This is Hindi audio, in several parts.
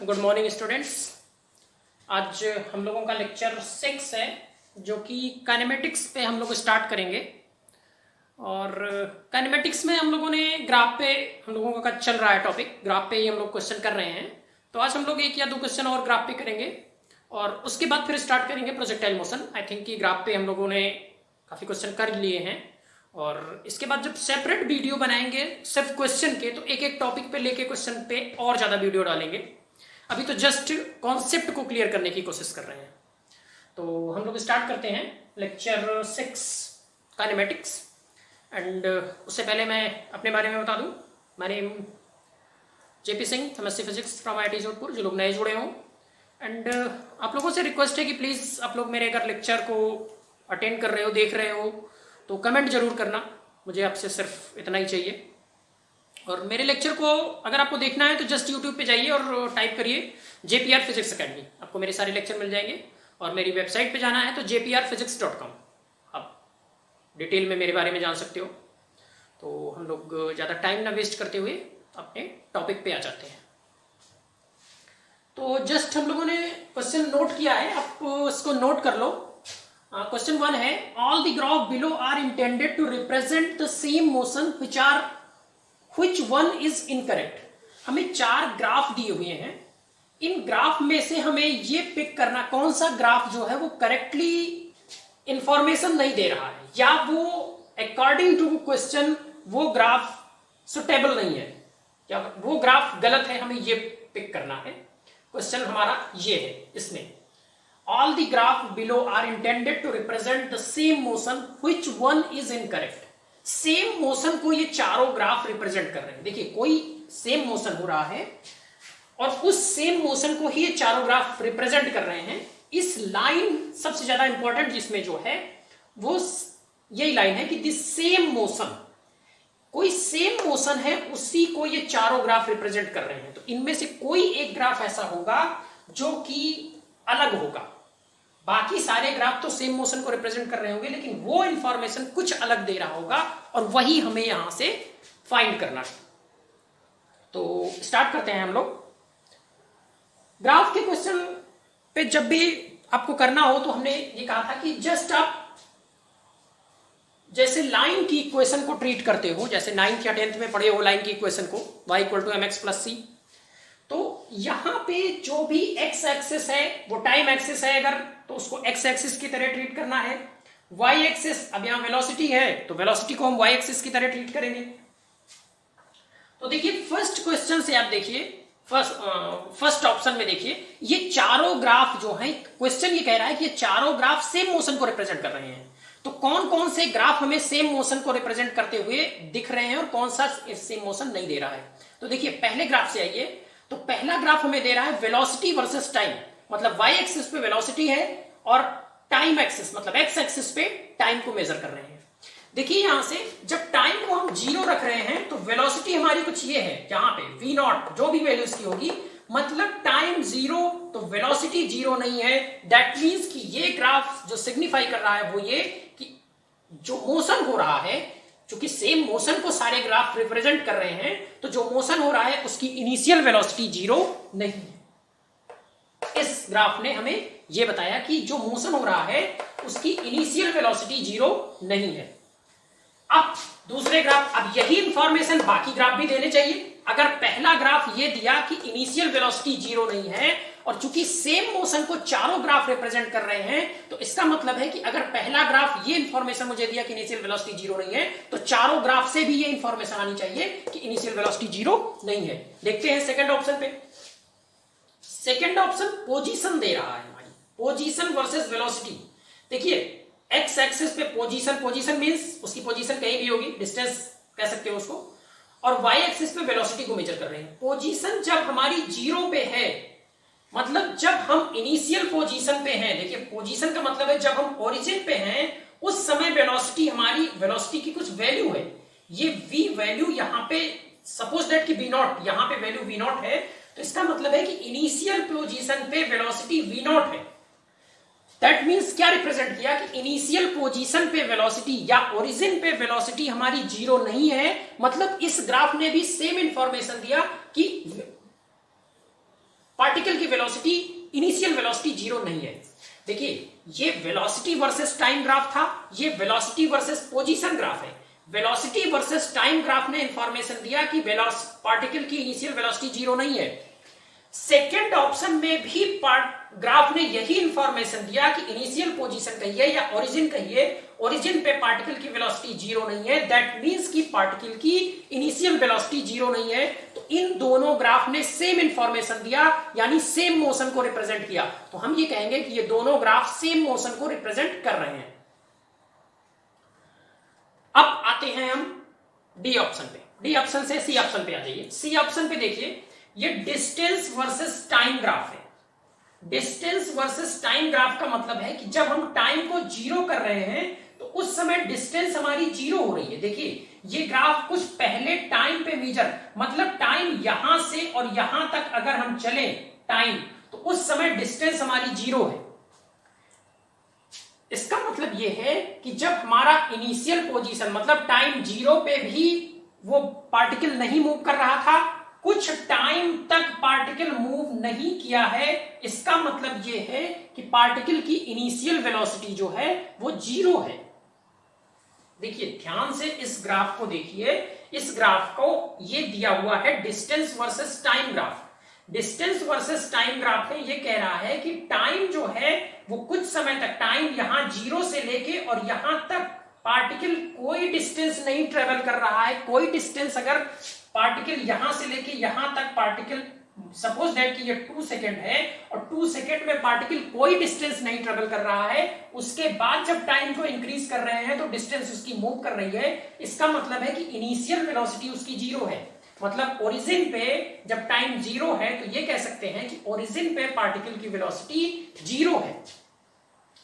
Good morning students. आज हम लोगों का लेक्चर 6 है जो कि काइनेमेटिक्स पे हम लोग स्टार्ट करेंगे। और काइनेमेटिक्स में हम लोगों ने ग्राफ पे हम लोगों का चल रहा है टॉपिक, ग्राफ पे ही हम लोग क्वेश्चन कर रहे हैं। तो आज हम लोग 1 या 2 क्वेश्चन और ग्राफ पे करेंगे और उसके बाद फिर स्टार्ट करेंगे प्रोजेक्टाइल मोशन। आई थिंक कि ग्राफ पे हम लोगों ने काफ़ी क्वेश्चन कर लिए हैं और इसके बाद जब सेपरेट वीडियो बनाएंगे सिर्फ क्वेश्चन के, तो एक एक टॉपिक पे लेके क्वेश्चन पे और ज़्यादा वीडियो डालेंगे। अभी तो जस्ट कॉन्सेप्ट को क्लियर करने की कोशिश कर रहे हैं। तो हम लोग स्टार्ट करते हैं लेक्चर 6 काइनेमेटिक्स। एंड उससे पहले मैं अपने बारे में बता दूं, my name JP Singh, chemistry physics from IIT Jodhpur. जो लोग नए जुड़े हों, एंड आप लोगों से रिक्वेस्ट है कि प्लीज़ आप लोग मेरे अगर लेक्चर को अटेंड कर रहे हो, देख रहे हो, तो कमेंट जरूर करना। मुझे आपसे सिर्फ इतना ही चाहिए। और मेरे लेक्चर को अगर आपको देखना है तो जस्ट यूट्यूब पे जाइए और टाइप करिए JPR फिजिक्स अकेडमी, आपको मेरे सारे लेक्चर मिल जाएंगे। और मेरी वेबसाइट पे जाना है तो jprphysics.com, आप डिटेल में मेरे बारे में जान सकते हो। तो हम लोग ज़्यादा टाइम ना वेस्ट करते हुए अपने टॉपिक पे आ जाते हैं। तो जस्ट हम लोगों ने क्वेश्चन नोट किया है, आप इसको नोट कर लो। क्वेश्चन 1 है, all the graph below are intended to represent the same motion which one is incorrect। हमें 4 ग्राफ दिए हुए हैं। इन ग्राफ में से हमें ये पिक करना कौन सा ग्राफ जो है वो करेक्टली इंफॉर्मेशन नहीं दे रहा है, या वो अकॉर्डिंग टू क्वेश्चन वो ग्राफ सुटेबल नहीं है, या वो ग्राफ गलत है। हमें ये पिक करना है। क्वेश्चन हमारा ये है, इसमें all the graph below are intended to represent the same motion which one is incorrect। Same motion को ये चारों ग्राफ रिप्रेजेंट कर रहे हैं। देखिए, कोई सेम मोशन हो रहा है और उस सेम मोशन को ही ये चारों ग्राफ रिप्रेजेंट कर रहे हैं। इस लाइन सबसे ज्यादा इंपॉर्टेंट जिसमें जो है वो यही लाइन है कि दिस सेम मोशन, कोई सेम मोशन है उसी को ये चारों ग्राफ रिप्रेजेंट कर रहे हैं। तो इनमें से कोई एक ग्राफ ऐसा होगा जो कि अलग होगा। बाकी सारे ग्राफ तो सेम मोशन को रिप्रेजेंट कर रहे होंगे, लेकिन वो इंफॉर्मेशन कुछ अलग दे रहा होगा और वही हमें यहां से फाइंड करना है। तो स्टार्ट करते हैं हम लोग। ग्राफ के क्वेश्चन पे जब भी आपको करना हो तो हमने ये कहा था कि जस्ट आप जैसे लाइन की इक्वेशन को ट्रीट करते हो, जैसे 9th या 10th में पढ़े हो लाइन की इक्वेशन को, y = mx + c। तो यहां पे जो भी x एक्सिस है वो टाइम एक्सिस है, अगर तो उसको x एक्सिस की तरह ट्रीट करना है। y एक्सिस, अब यहां वेलोसिटी है तो वेलोसिटी को हम y एक्सिस की तरह ट्रीट करेंगे। तो देखिए, फर्स्ट क्वेश्चन से आप देखिए, फर्स्ट ऑप्शन में देखिए, ये चारों ग्राफ जो है, क्वेश्चन ये कह रहा है कि ये चारों ग्राफ सेम मोशन को रिप्रेजेंट कर रहे हैं। तो कौन कौन से ग्राफ हमें सेम मोशन को रिप्रेजेंट करते हुए दिख रहे हैं और कौन सा सेम मोशन नहीं दे रहा है। तो देखिए, पहले ग्राफ से आइए। तो पहला ग्राफ हमें दे रहा है वेलोसिटी वर्सेस टाइम, मतलब y एक्सिस पे वेलोसिटी है और टाइम एक्सिस मतलब x एक्सिस पे टाइम को मेजर कर रहे हैं। देखिए, यहां से जब टाइम को हम 0 रख रहे हैं तो वेलोसिटी हमारी कुछ ये है, यहां पे v0 जो भी वैल्यू इसकी होगी, मतलब टाइम 0 तो वेलोसिटी 0 नहीं है। दैट मींस कि ये ग्राफ जो सिग्निफाई कर रहा है वो ये कि जो मोशन हो रहा है, चूंकि सेम मोशन को सारे ग्राफ रिप्रेजेंट कर रहे हैं, तो जो मोशन हो रहा है उसकी इनिशियल वेलोसिटी 0 नहीं है। इस ग्राफ ने हमें यह बताया कि जो मोशन हो रहा है उसकी इनिशियल वेलोसिटी 0 नहीं है। अब दूसरे ग्राफ, अब यही इंफॉर्मेशन बाकी ग्राफ भी देने चाहिए। अगर पहला ग्राफ ये दिया कि इनिशियल वेलोसिटी 0 नहीं है और चूंकि सेम मोशन को चारों ग्राफ रिप्रेजेंट कर रहे हैं, तो इसका मतलब है कि अगर पहला ग्राफ ये इंफॉर्मेशन मुझे दिया कि इनिशियल वेलोसिटी 0 नहीं है, तो चारों ग्राफ से भी ये इंफॉर्मेशन आनी चाहिए कि इनिशियल वेलोसिटी 0 नहीं है। देखते हैं सेकंड ऑप्शन पे। सेकंड ऑप्शन पोजीशन दे रहा है, हमारी पोजीशन वर्सेस वेलोसिटी। देखिए, एक्स एक्सिस पे पोजीशन मींस उसकी पोजीशन कहीं भी होगी, डिस्टेंस कह सकते हो उसको, और y एक्सिस पे वेलोसिटी को मेजर कर रहे हैं। पोजीशन जब हमारी 0 पे है, मतलब जब हम इनिशियल पोजीशन पे हैं, देखिए पोजीशन का मतलब है जब हम ओरिजिन पे हैं उस समय वेलोसिटी, हमारी वेलोसिटी की कुछ वैल्यू है। ये v वैल्यू यहां पे सपोज दैट कि v0, यहां पे वैल्यू v0 है, तो इसका मतलब है कि इनिशियल पोजीशन पे वेलोसिटी v0 है। दैट मींस क्या रिप्रेजेंट किया कि इनिशियल पोजीशन पे वेलोसिटी या ओरिजिन पे वेलोसिटी हमारी 0 नहीं है। मतलब इस ग्राफ ने भी सेम इंफॉर्मेशन दिया कि पार्टिकल की वेलोसिटी इनिशियल वेलोसिटी जीरो नहीं है। देखिए ये वेलोसिटी वर्सेस टाइम ग्राफ था, ये वेलोसिटी वर्सेस पोजीशन ग्राफ है। वेलोसिटी वर्सेस टाइम ग्राफ ने इंफॉर्मेशन दिया कि पार्टिकल की इनिशियल वेलोसिटी जीरो नहीं है। सेकेंड ऑप्शन में भी ग्राफ ने यही इंफॉर्मेशन दिया कि इनिशियल पोजीशन कहिए या ओरिजिन कहिए, ओरिजिन पे पार्टिकल की वेलोसिटी जीरो नहीं है। दैट मींस कि पार्टिकल की इनिशियल वेलोसिटी जीरो नहीं है। तो इन दोनों ग्राफ ने सेम इंफॉर्मेशन दिया, यानी सेम मोशन को रिप्रेजेंट किया। तो हम ये कहेंगे कि ये दोनों ग्राफ सेम मोशन को रिप्रेजेंट कर रहे हैं। अब आते हैं हम डी ऑप्शन पे। डी ऑप्शन से सी ऑप्शन पे आ जाइए। सी ऑप्शन पे देखिए ये डिस्टेंस वर्सेस टाइम ग्राफ है। डिस्टेंस वर्सेस टाइम ग्राफ का मतलब है कि जब हम टाइम को जीरो कर रहे हैं तो उस समय डिस्टेंस हमारी जीरो हो रही है। देखिए ये ग्राफ कुछ पहले टाइम पे मेजर, मतलब टाइम यहां से और यहां तक अगर हम चले टाइम, तो उस समय डिस्टेंस हमारी जीरो है। इसका मतलब यह है कि जब हमारा इनिशियल पोजीशन मतलब टाइम जीरो पे भी वो पार्टिकल नहीं मूव कर रहा था, कुछ टाइम तक पार्टिकल मूव नहीं किया है, इसका मतलब यह है कि पार्टिकल की इनिशियल वेलोसिटी जो है वो जीरो है। देखिए ध्यान से इस ग्राफ को देखिए। इस ग्राफ को ये दिया हुआ है distance versus time graph. Distance versus time graph में ये कह रहा है कि टाइम जो है वो कुछ समय तक, टाइम यहां जीरो से लेके और यहां तक पार्टिकल कोई डिस्टेंस नहीं ट्रेवल कर रहा है। कोई डिस्टेंस अगर पार्टिकल यहां से लेके यहां तक पार्टिकल, सपोज दैट कि ये 2 सेकेंड है और 2 सेकेंड में पार्टिकल कोई डिस्टेंस नहीं ट्रेवल कर रहा है, उसके बाद जब टाइम को इंक्रीज कर रहे हैं तो डिस्टेंस उसकी मूव कर रही है। इसका मतलब है कि इनिशियल वेलोसिटी उसकी जीरो है। मतलब ओरिजिन पे जब टाइम जीरो है तो ये कह सकते हैं कि ओरिजिन पे पार्टिकल की वेलोसिटी जीरो है।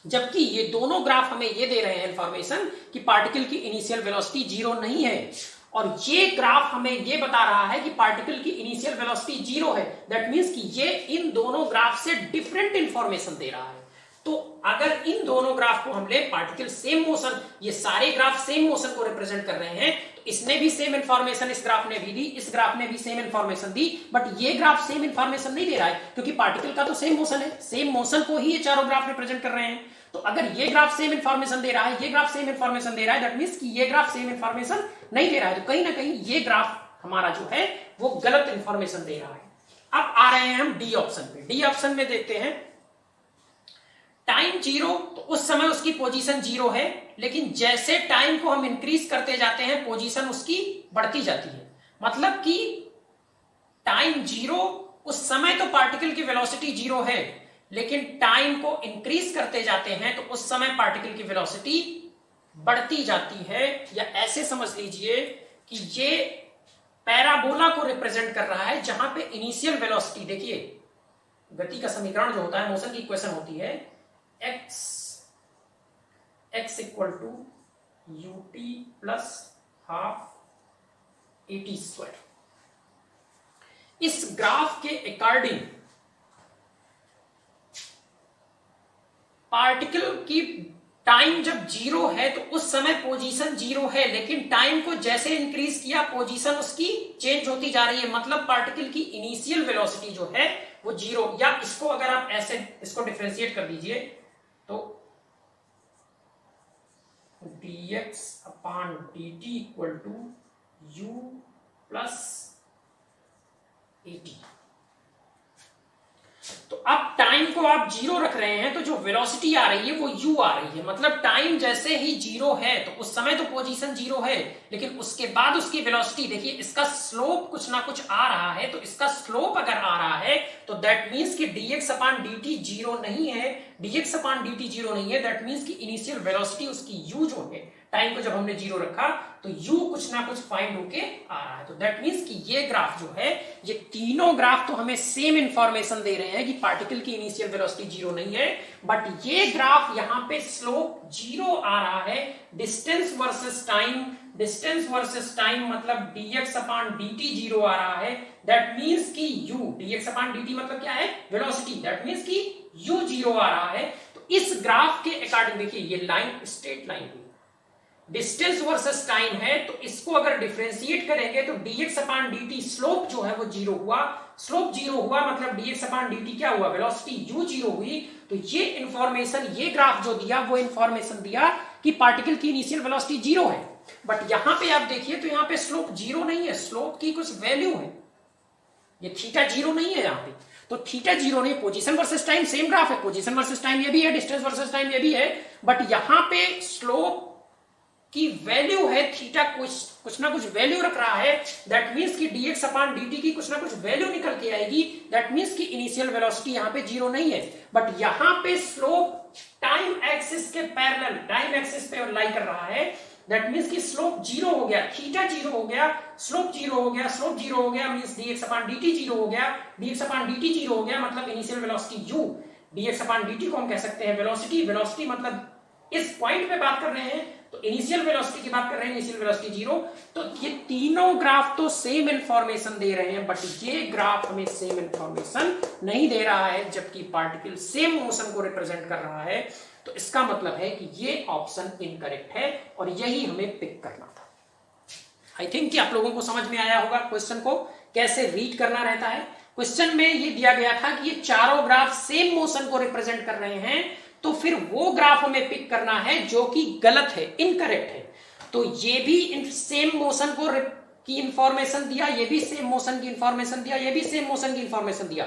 जबकि ये दोनों ग्राफ हमें ये दे रहे हैं इंफॉर्मेशन कि पार्टिकल की इनिशियल वेलोसिटी जीरो नहीं है, और ये ग्राफ हमें ये बता रहा है कि पार्टिकल की इनिशियल वेलोसिटी जीरो है। दैट मींस कि ये इन दोनों ग्राफ से डिफरेंट इंफॉर्मेशन दे रहा है। तो अगर इन दोनों ग्राफ को हम ले, पार्टिकल सेम मोशन, ये सारे ग्राफ सेम मोशन को रिप्रेजेंट कर रहे हैं, तो इसने भी सेम इंफॉर्मेशन इस ग्राफ ने भी दी, इस ग्राफ ने भी सेम इंफॉर्मेशन दी, बट ये ग्राफ सेम इंफॉर्मेशन नहीं दे रहा है क्योंकि पार्टिकल का तो सेम मोशन है। सेम मोशन को ही ये चारों ग्राफ रिप्रेजेंट कर रहे हैं। तो अगर ये ग्राफ सेम इंफॉर्मेशन दे रहा है, ये ग्राफ सेम इंफॉर्मेशन दे रहा है, दैट मींस कि ये ग्राफ सेम इंफॉर्मेशन नहीं दे रहा है। तो कहीं ना कहीं ये ग्राफ हमारा जो है वो गलत इंफॉर्मेशन दे रहा है। अब आ रहे हैं हम डी ऑप्शन पे। डी ऑप्शन में देखते हैं टाइम जीरो, तो उस समय उसकी पोजीशन जीरो है, लेकिन जैसे टाइम को हम इंक्रीज करते जाते हैं पोजीशन उसकी बढ़ती जाती है। मतलब कि टाइम जीरो, उस समय तो पार्टिकल की वेलोसिटी जीरो है, लेकिन टाइम को इंक्रीज करते जाते हैं तो उस समय पार्टिकल की वेलोसिटी बढ़ती जाती है। या ऐसे समझ लीजिए कि ये पैराबोला को रिप्रेजेंट कर रहा है जहां पे इनिशियल वेलोसिटी, देखिए गति का समीकरण जो होता है, मोशन की इक्वेशन होती है x equal to ut plus half at square. इस ग्राफ के अकॉर्डिंग पार्टिकल की टाइम जब जीरो है तो उस समय पोजीशन जीरो है, लेकिन टाइम को जैसे इंक्रीज किया पोजीशन उसकी चेंज होती जा रही है। मतलब पार्टिकल की इनिशियल वेलोसिटी जो है वो जीरो, या इसको अगर आप ऐसे इसको डिफरेंशिएट कर दीजिए तो dx upon dt equal to u plus at। तो अब टाइम को आप जीरो रख रहे हैं तो जो वेलोसिटी आ रही है वो u आ रही है। मतलब टाइम जैसे ही जीरो है तो उस समय तो पोजीशन जीरो है, लेकिन उसके बाद उसकी वेलोसिटी, देखिए इसका स्लोप कुछ ना कुछ आ रहा है, तो इसका स्लोप अगर आ रहा है तो दैट मींस कि dx अपॉन dt जीरो नहीं है। dx अपॉन dt जीरो नहीं है, दैट मींस कि इनिशियल वेलोसिटी उसकी u जो है, टाइम को जब हमने जीरो रखा तो u कुछ ना कुछ फाइंड होके आ रहा है। तो दैट मींस कि ये ग्राफ जो है, ये तीनों ग्राफ तो हमें सेम इंफॉर्मेशन दे रहे हैं कि पार्टिकल की इनिशियल वेलोसिटी जीरो नहीं है, बट ये ग्राफ यहां पे स्लोप जीरो आ रहा है। Distance versus time, distance versus time मतलब dx अपॉन dt जीरो आ रहा है। दैट मींस कि u, dx अपॉन dt मतलब क्या है, वेलोसिटी, दैट मींस कि u जीरो आ रहा है। तो इस ग्राफ के अकॉर्डिंग देखिए ये लाइन स्ट्रेट लाइन हुई, डिस्टेंस वर्सेस टाइम है, तो इसको अगर डिफरेंशिएट करेंगे तो dx अपान dt स्लोप जो है वो जीरो हुआ। स्लोप जीरो हुआ मतलब dx अपान dt क्या हुआ, वेलोसिटी u जीरो हुई। तो ये इंफॉर्मेशन, ये ग्राफ जो दिया वो इंफॉर्मेशन दिया कि पार्टिकल की इनिशियल वेलोसिटी जीरो है। बट यहां पे आप देखिए तो यहां पे स्लोप जीरो नहीं है, स्लोप की कुछ वैल्यू है। ये थीटा जीरो नहीं है यहाँ पे, तो थीटा जीरो नहीं। Position versus time same graph है, पोजीशन वर्सेस टाइम ये भी है, डिस्टेंस वर्सेस टाइम ये भी है, बट यहां पे स्लोप की वैल्यू है थीटा, कुछ ना कुछ वैल्यू रख रहा है। दैट मींस कि dx अपान dt की कुछ ना कुछ वैल्यू निकल के आएगी। दैट मींस कि इनिशियल वेलोसिटी यहां पे जीरो नहीं है, बट यहां पे स्लोप टाइम एक्सिस के पैरेलल, टाइम एक्सिस पे लाई कर रहा है। दैट मींस कि स्लोप जीरो हो गया, थीटा जीरो हो गया, स्लोप जीरो हो गया, स्लोप जीरो हो गया मींस dx अपान dt जीरो हो गया, dx अपान dt जीरो हो गया मतलब इनिशियल वेलोसिटी u। dx अपान dt को हम कह सकते हैं वेलोसिटी, वेलोसिटी मतलब इस पॉइंट पे बात कर रहे हैं तो इनिशियल वेलोसिटी की बात कर रहे हैं, इनिशियल वेलोसिटी जीरो। तो ये तीनों ग्राफ तो सेम इंफॉर्मेशन दे रहे हैं, बट ये ग्राफ हमें सेम इंफॉर्मेशन नहीं दे रहा है, जबकि पार्टिकल सेम मोशन को रिप्रेजेंट कर रहा है। तो इसका मतलब है कि ये ऑप्शन इनकरेक्ट है और यही हमें पिक करना था। आई थिंक कि आप लोगों को समझ में आया होगा क्वेश्चन को कैसे रीड करना रहता है। क्वेश्चन में ये दिया गया था कि ये चारों ग्राफ सेम मोशन को रिप्रेजेंट कर रहे हैं, तो फिर वो ग्राफ हमें पिक करना है जो कि गलत है, इनकरेक्ट है। तो ये भी सेम मोशन को की इंफॉर्मेशन दिया, ये भी सेम मोशन की इंफॉर्मेशन दिया, ये भी सेम मोशन की इंफॉर्मेशन दिया।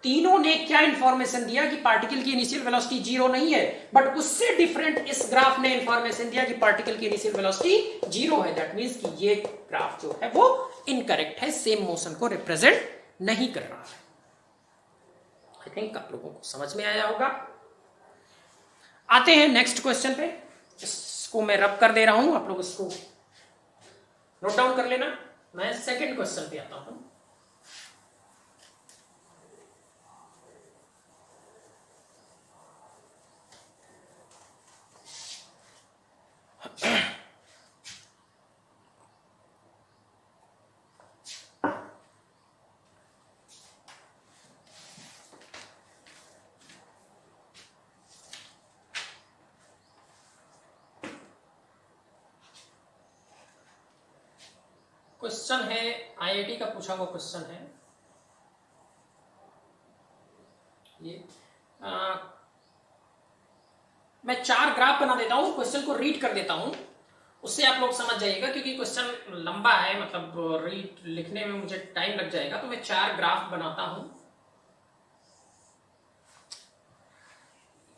तीनों ने क्या इंफॉर्मेशन दिया कि पार्टिकल की इनिशियल वेलोसिटी जीरो नहीं है, बट उससे डिफरेंट इस ग्राफ ने इंफॉर्मेशन दिया कि पार्टिकल की इनिशियल वेलोसिटी जीरो है। दैट मींस कि ये ग्राफ जो है वो इनकरेक्ट है, सेम मोशन को रिप्रेजेंट नहीं कर रहा है। आई थिंक आप लोगों को समझ में आया होगा। आते हैं नेक्स्ट क्वेश्चन पे। इसको मैं रब कर दे रहा हूं, आप लोग इसको नोट डाउन कर लेना। मैं सेकंड क्वेश्चन पे आता हूं। क्वेश्चन है, आईआईटी का पूछा हुआ क्वेश्चन है ये। मैं चार ग्राफ बना देता हूं, क्वेश्चन को रीड कर देता हूं, उससे आप लोग समझ जाइएगा, क्योंकि क्वेश्चन लंबा है, मतलब रीड लिखने में मुझे टाइम लग जाएगा। तो मैं चार ग्राफ बनाता हूं।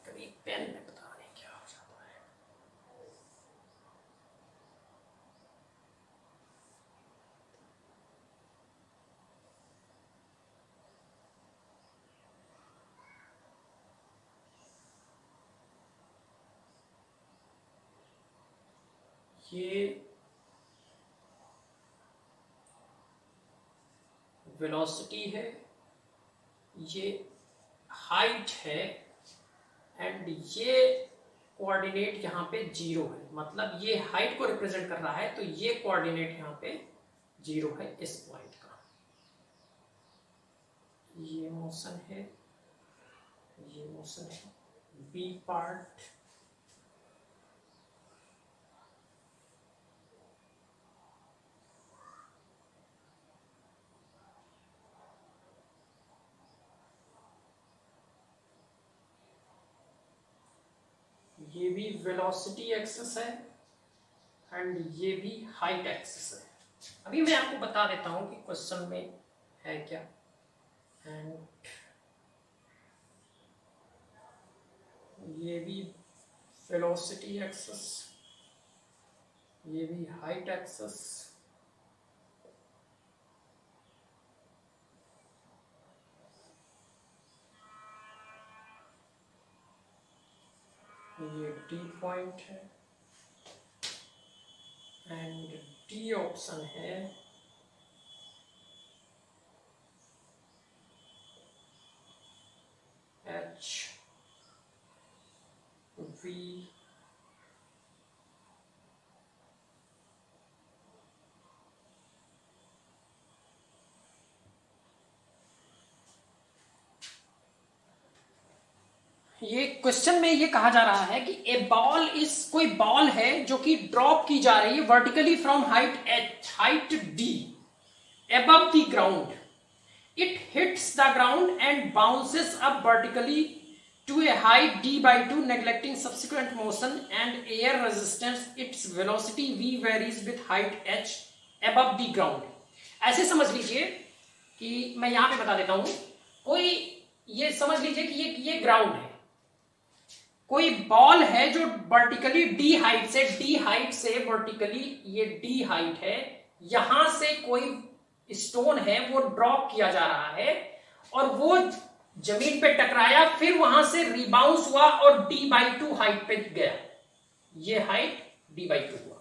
कभी पेन में पता नहीं क्या हो जाता है। ये वेलोसिटी है, ये हाइट है, एंड ये कोऑर्डिनेट यहाँ पे जीरो है, मतलब ये हाइट को रिप्रेजेंट कर रहा है, तो ये कोऑर्डिनेट यहाँ पे जीरो है इस पॉइंट का। ये मोशन है, ये मोशन है, बी पार्ट ये भी वेलोसिटी एक्सिस है एंड ये भी हाइट एक्सिस है। अभी मैं आपको बता देता हूं कि क्वेश्चन में है क्या। एंड ये भी वेलोसिटी एक्सिस, ये भी हाइट एक्सिस, ये डी पॉइंट है एंड डी ऑप्शन है। एच वी ये क्वेश्चन में ये कहा जा रहा है कि ए बॉल इज, कोई बॉल है जो कि ड्रॉप की जा रही है vertically from height D above the ground. It hits the ground and bounces up vertically to a height d by 2, neglecting subsequent motion and air resistance. Its velocity v varies with height h above the ground. ऐसे समझ लीजिए कि मैं यहां पे बता देता हूं, कोई ये समझ लीजिए कि ये ग्राउंड है, कोई बॉल है जो वर्टिकली डी हाइट से वर्टिकली, ये डी हाइट है, यहां से कोई स्टोन है वो ड्रॉप किया जा रहा है और वो जमीन पे टकराया, फिर वहां से रिबाउंस हुआ और d/2 हाइट पे गया। ये हाइट d/2 हुआ।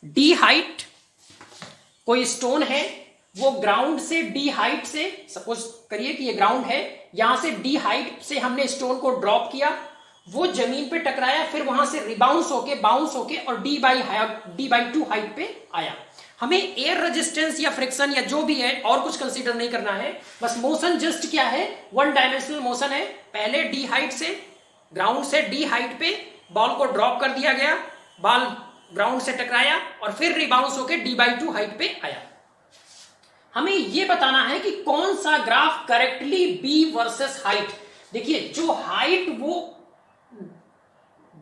डी हाइट, कोई स्टोन है वो ग्राउंड से डी हाइट से, सपोज करिए कि ये ग्राउंड है, यहां से डी हाइट से हमने स्टोन को ड्रॉप किया, वो जमीन पे टकराया, फिर वहां से बाउंस होके और d/2 हाइट पे आया। हमें एयर रेजिस्टेंस या फ्रिक्शन या जो भी है और कुछ कंसीडर नहीं करना है, बस मोशन जस्ट क्या है, वन डायमेंशनल मोशन है। पहले डी हाइट से, ग्राउंड से डी हाइट पे बॉल को ड्रॉप कर दिया गया, बॉल ग्राउंड से टकराया और फिर रिबाउंस होके d/2 हाइट पे आया। हमें यह बताना है कि कौन सा graph correctly B versus height. देखिए जो हाइट, वो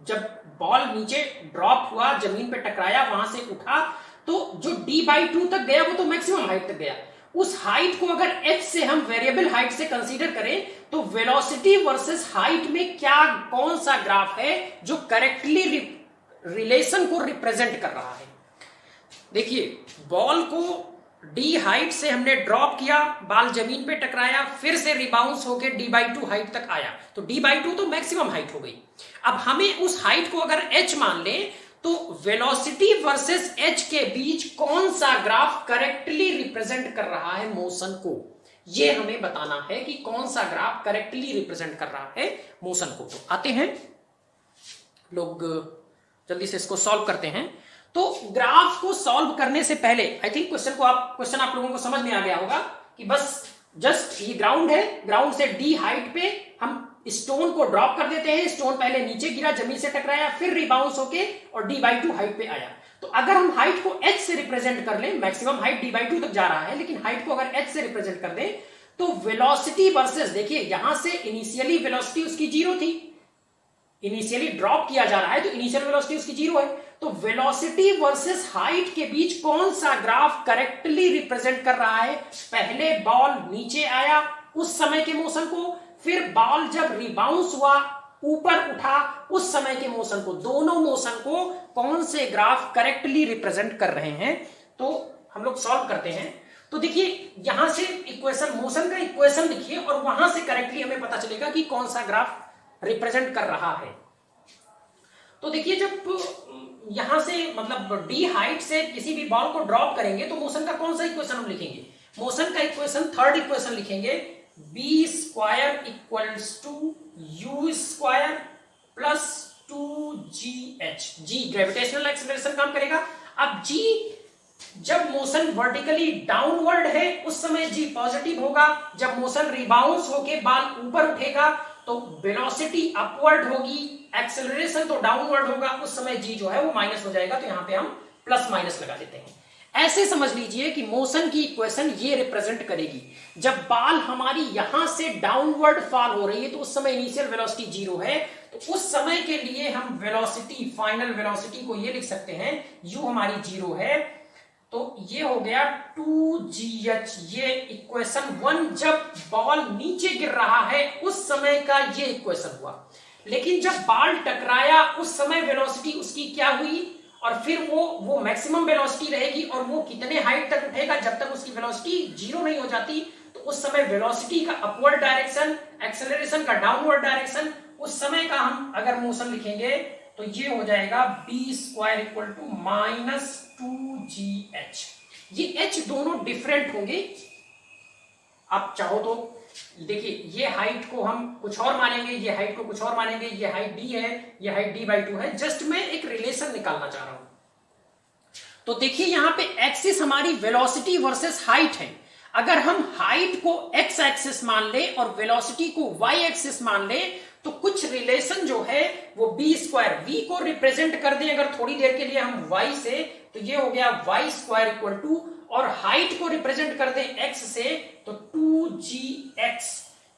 जब बॉल नीचे ड्रॉप हुआ, जमीन पे टकराया, वहां से उठा, तो जो d/2 तक गया वो तो मैक्सिमम हाइट तक गया। उस हाइट को अगर h से हम वेरिएबल हाइट से कंसीडर करें तो वेलोसिटी वर्सेस हाइट में क्या, कौन सा ग्राफ है जो करेक्टली रिलेशन को रिप्रेजेंट कर रहा है। देखिए बॉल को डी हाइट से हमने ड्रॉप किया, बॉल जमीन पे टकराया, फिर से रिबाउंस होके d/2 हाइट तक आया, तो d/2 तो मैक्सिमम हाइट हो गई। अब हमें उस हाइट को अगर h मान लें तो वेलोसिटी वर्सेस h के बीच कौन सा ग्राफ करेक्टली रिप्रेजेंट कर रहा है मोशन को, यह हमें बताना है कि कौन सा ग्राफ करेक्टली रिप्रेजेंट कर रहा है मोशन को। तो आते हैं लोग, जल्दी से इसको सॉल्व करते हैं। तो ग्राफ को सॉल्व करने से पहले आई थिंक क्वेश्चन आप लोगों को समझ में आ गया होगा कि बस जस्ट ये ग्राउंड है, ग्राउंड से डी हाइट पे हम स्टोन को ड्रॉप कर देते हैं, स्टोन पहले नीचे गिरा, जमीन से टकराया, फिर रिबाउंस होके और d/2 हाइट पे आया। तो अगर हम हाइट को h से रिप्रेजेंट कर लें, मैक्सिमम हाइट d/2 तक जा रहा है, लेकिन हाइट को अगर h से रिप्रेजेंट कर दें तो वेलोसिटी वर्सेस, देखिए यहां से इनिशियली वेलोसिटी उसकी 0 थी, इनिशियली ड्रॉप किया जा रहा है तो इनिशियल वेलोसिटी उसकी 0 है, तो वेलोसिटी वर्सेस हाइट के बीच कौन सा ग्राफ करेक्टली रिप्रेजेंट कर रहा है। पहले बॉल नीचे आया उस समय के मोशन को, फिर बॉल जब रिबाउंस हुआ ऊपर उठा उस समय के मोशन को, दोनों मोशन को कौन से ग्राफ करेक्टली रिप्रेजेंट कर रहे हैं। तो हम लोग सॉल्व करते हैं। तो देखिए यहां से इक्वेशन, मोशन का इक्वेशन लिखिए और वहां से करेक्टली हमें पता चलेगा कि कौन सा ग्राफ रिप्रेजेंट कर रहा है। तो देखिए जब यहां से मतलब डी हाइट से किसी भी बॉल को ड्रॉप करेंगे तो मोशन का कौन सा इक्वेशन हम लिखेंगे, मोशन का इक्वेशन थर्ड इक्वेशन लिखेंगे, b square equals to u square plus 2gh। g gravitational acceleration काम करेगा। अब g जब मोशन वर्टिकली डाउनवर्ड है उस समय g पॉजिटिव होगा, जब मोशन रिबाउंस होके बॉल ऊपर उठेगा तो वेलोसिटी अपवर्ड होगी, एक्सेलरेशन तो डाउनवर्ड होगा, उस समय g जो है वो माइनस हो जाएगा, तो यहां पे हम प्लस माइनस लगा देते हैं। ऐसे समझ लीजिए कि मोशन की इक्वेशन ये रिप्रेजेंट करेगी, जब बॉल हमारी यहां से डाउनवर्ड फॉल हो रही है तो उस समय इनिशियल वेलोसिटी 0 है, तो उस समय के लिए हम वेलोसिटी, फाइनल वेलोसिटी को ये लिख सकते हैं, u हमारी 0 है, तो ये हो गया 2gh। ये इक्वेशन 1 जब बॉल नीचे गिर रहा है उस समय का ये इक्वेशन हुआ। लेकिन जब बॉल टकराया उस समय वेलोसिटी उसकी क्या हुई, और फिर वो मैक्सिमम वेलोसिटी रहेगी और वो कितने हाइट तक उठेगा, जब तक उसकी वेलोसिटी 0 नहीं हो जाती, तो उस समय वेलोसिटी का अपवर्ड डायरेक्शन, एक्सेलरेशन का डाउनवर्ड डायरेक्शन, उस समय का हम अगर मोशन लिखेंगे तो ये हो जाएगा b square equal to minus 2gh। ये h दोनों डिफरेंट होंगे, आप चाहो तो देखिए ये हाइट को हम कुछ और मानेंगे, ये हाइट को कुछ और मानेंगे, ये हाइट d है, ये हाइट d/2 है, जस्ट मैं एक रिलेशन निकालना चाह रहा हूं। तो देखिए यहां पे एक्सिस हमारी वेलोसिटी वर्सेस हाइट है। अगर हम हाइट को एक्स एक्सिस मान ले और वेलोसिटी को वाई एक्सिस मान ले तो कुछ रिलेशन जो है वो बी स्क्वायर, वी को रिप्रेजेंट कर दें अगर थोड़ी देर के लिए हम वाई से, तो ये हो गया वाई स्क्वायर इक्वल टू, और हाइट को रिप्रेजेंट कर दें एक्स से तो 2gx,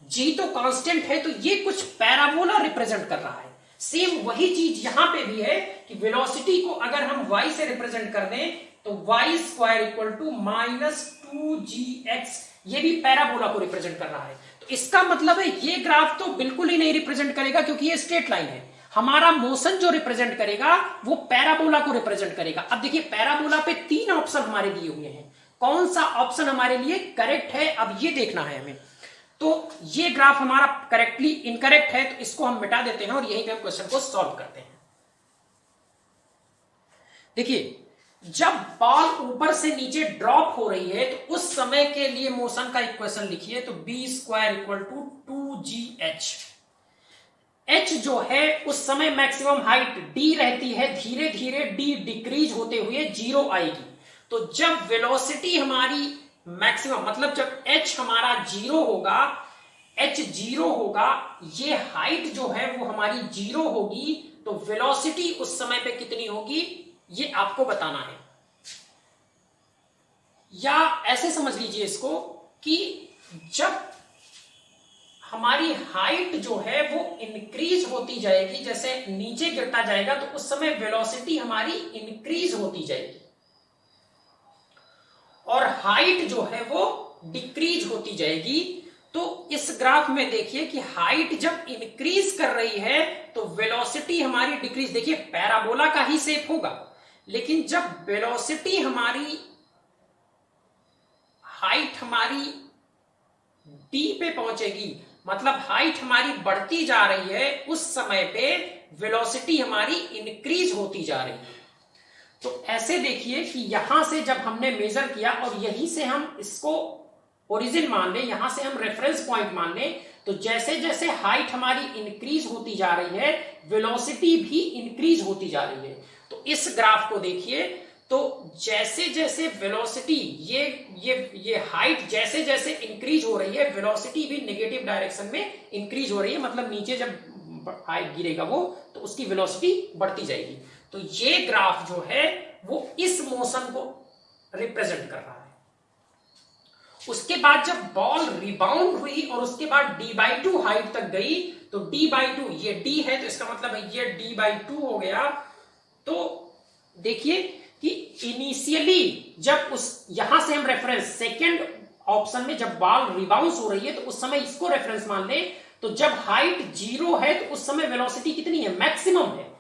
जी तो कांस्टेंट है तो ये कुछ पैराबोला रिप्रेजेंट कर रहा है। सेम वही चीज यहां पे भी है कि वेलोसिटी को अगर हम y से रिप्रेजेंट कर दें तो Y square equal to -2gx, ये भी पैराबोला को रिप्रेजेंट कर रहा है। तो इसका मतलब है ये ग्राफ तो बिल्कुल ही नहीं रिप्रेजेंट करेगा क्योंकि ये स्ट्रेट लाइन है। हमारा मोशन जो रिप्रेजेंट करेगा वो पैराबोला को रिप्रेजेंट करेगा। अब देखिए पैराबोला पे 3 ऑप्शन हमारे दिए हुए हैं, कौन सा ऑप्शन हमारे लिए करेक्ट है अब ये देखना है हमें। तो ये ग्राफ हमारा करेक्टली इनकरेक्ट है तो इसको हम मिटा देते हैं और यहीं पे हम क्वेश्चन को सॉल्व करते हैं। देखिए जब बॉल ऊपर से नीचे ड्रॉप हो रही है तो उस समय के लिए मोशन का इक्वेशन लिखिए, तो B square equal to 2gh। h जो है उस समय मैक्सिमम हाइट d रहती है, धीरे धीरे d डिक्रीज होते हुए 0 आएगी। तो जब वेलोसिटी हमारी मैक्सिमम, मतलब जब h हमारा 0 होगा, h 0 होगा, ये हाइट जो है वो हमारी 0 होगी, तो वेलोसिटी उस समय पे कितनी होगी ये आपको बताना है। या ऐसे समझ लीजिए इसको कि जब हमारी हाइट जो है वो इंक्रीज होती जाएगी, जैसे नीचे गिरता जाएगा तो उस समय वेलोसिटी हमारी इंक्रीज होती जाएगी, और हाइट जो है वो डिक्रीज होती जाएगी। तो इस ग्राफ में देखिए कि हाइट जब इंक्रीज कर रही है तो वेलोसिटी हमारी डिक्रीज, देखिए पैराबोला का ही शेप होगा, लेकिन जब वेलोसिटी हमारी, हाइट हमारी d पे पहुंचेगी, मतलब हाइट हमारी बढ़ती जा रही है, उस समय पे वेलोसिटी हमारी इंक्रीज होती जा रही है। तो ऐसे देखिए कि यहां से जब हमने मेजर किया और यहीं से हम इसको ओरिजिन मान लें, यहां से हम रेफरेंस पॉइंट मान लें, तो जैसे जैसे हाइट हमारी इंक्रीज होती जा रही है वेलोसिटी भी इंक्रीज होती जा रही है। तो इस ग्राफ को देखिए, तो जैसे जैसे वेलोसिटी, ये हाइट जैसे जैसे इंक्रीज हो रही है वेलोसिटी भी नेगेटिव डायरेक्शन में इंक्रीज हो रही है, मतलब नीचे जब हाइट गिरेगा वो तो उसकी वेलोसिटी बढ़ती जाएगी। तो ये ग्राफ जो है वो इस मोशन को रिप्रेजेंट कर रहा है। उसके बाद जब बॉल रिबाउंड हुई और उसके बाद d/2 हाइट तक गई, तो d/2, ये d है तो इसका मतलब है ये d/2 हो गया। तो देखिए कि इनिशियली जब उस, यहां से हम रेफरेंस सेकेंड ऑप्शन में जब बॉल रिबाउंस हो रही है तो उस समय इसको रेफरेंस मान लें, तो जब हाइट 0 है तो उस समय वेलोसिटी कितनी है, मैक्सिमम है।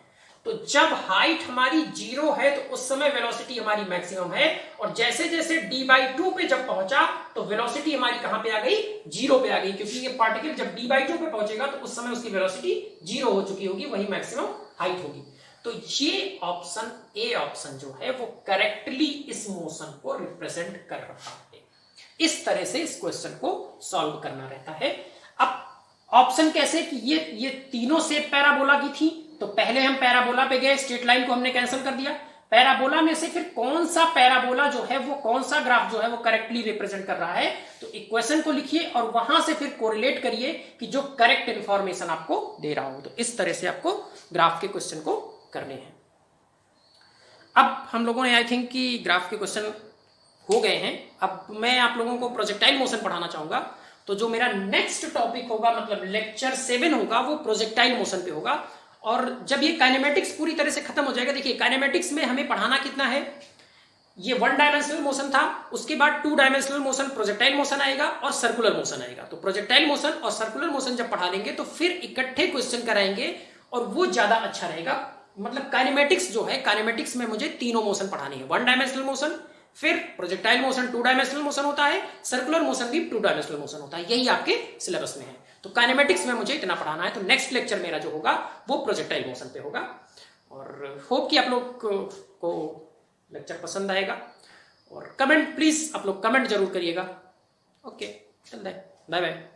तो जब हाइट हमारी 0 है तो उस समय वेलोसिटी हमारी मैक्सिमम है, और जैसे जैसे d/2 पे जब पहुंचा तो वेलोसिटी हमारी कहां पे आ गई, 0 पे आ गई, क्योंकि ये पार्टिकल जब d/2 पे पहुंचेगा तो उस समय उसकी वेलोसिटी 0 हो चुकी होगी, वही मैक्सिमम हाइट होगी। तो ये ऑप्शन ए ऑप्शन जो है वो करेक्टली इस मोशन को रिप्रेजेंट कर रहा है। इस तरह से इस क्वेश्चन को सॉल्व करना रहता है। अब ऑप्शन कैसे कि ये तीनों शेप पैराबोला की थी, तो पहले हम पैराबोला पे गए, स्ट्रेट लाइन को हमने कैंसिल कर दिया। पैराबोला में से फिर कौन सा पैराबोला जो है वो, कौन सा ग्राफ जो है वो करेक्टली रिप्रेजेंट कर रहा है, तो इक्वेशन को लिखिए और वहां से फिर कोरिलेट करिए कि जो करेक्ट इंफॉर्मेशन आपको दे रहा हो। तो इस तरह से आपको ग्राफ के क्वेश्चन को करने हैं। अब हम लोगों ने आई थिंक कि ग्राफ के क्वेश्चन हो गए हैं। अब मैं आप लोगों को प्रोजेक्टाइल मोशन पढ़ाना चाहूंगा। तो जो मेरा नेक्स्ट टॉपिक होगा, मतलब लेक्चर 7 होगा, वो प्रोजेक्टाइल मोशन पे होगा। और जब ये काइनेमेटिक्स पूरी तरह से खत्म हो जाएगा, देखिए काइनेमेटिक्स में हमें पढ़ाना कितना है, ये 1 डायमेंशनल मोशन था, उसके बाद 2 डायमेंशनल मोशन प्रोजेक्टाइल मोशन आएगा और सर्कुलर मोशन आएगा। तो प्रोजेक्टाइल मोशन और सर्कुलर मोशन जब पढ़ा लेंगे तो फिर इकट्ठे क्वेश्चन कराएंगे और वो ज्यादा अच्छा रहेगा। मतलब काइनेमेटिक्स जो है, काइनेमेटिक्स में मुझे तीनों मोशन पढ़ानी है, 1 डायमेंशनल मोशन, फिर प्रोजेक्टाइल मोशन 2 डायमेंशनल मोशन होता है, सर्कुलर मोशन भी 2 डायमेंशनल मोशन होता है, यही आपके सिलेबस में है। तो काइनेमेटिक्स में मुझे इतना पढ़ाना है। तो नेक्स्ट लेक्चर मेरा जो होगा वो प्रोजेक्टाइल मोशन पे होगा, और होप कि आप लोग को लेक्चर पसंद आएगा। और कमेंट प्लीज आप लोग कमेंट जरूर करिएगा। Okay, bye bye.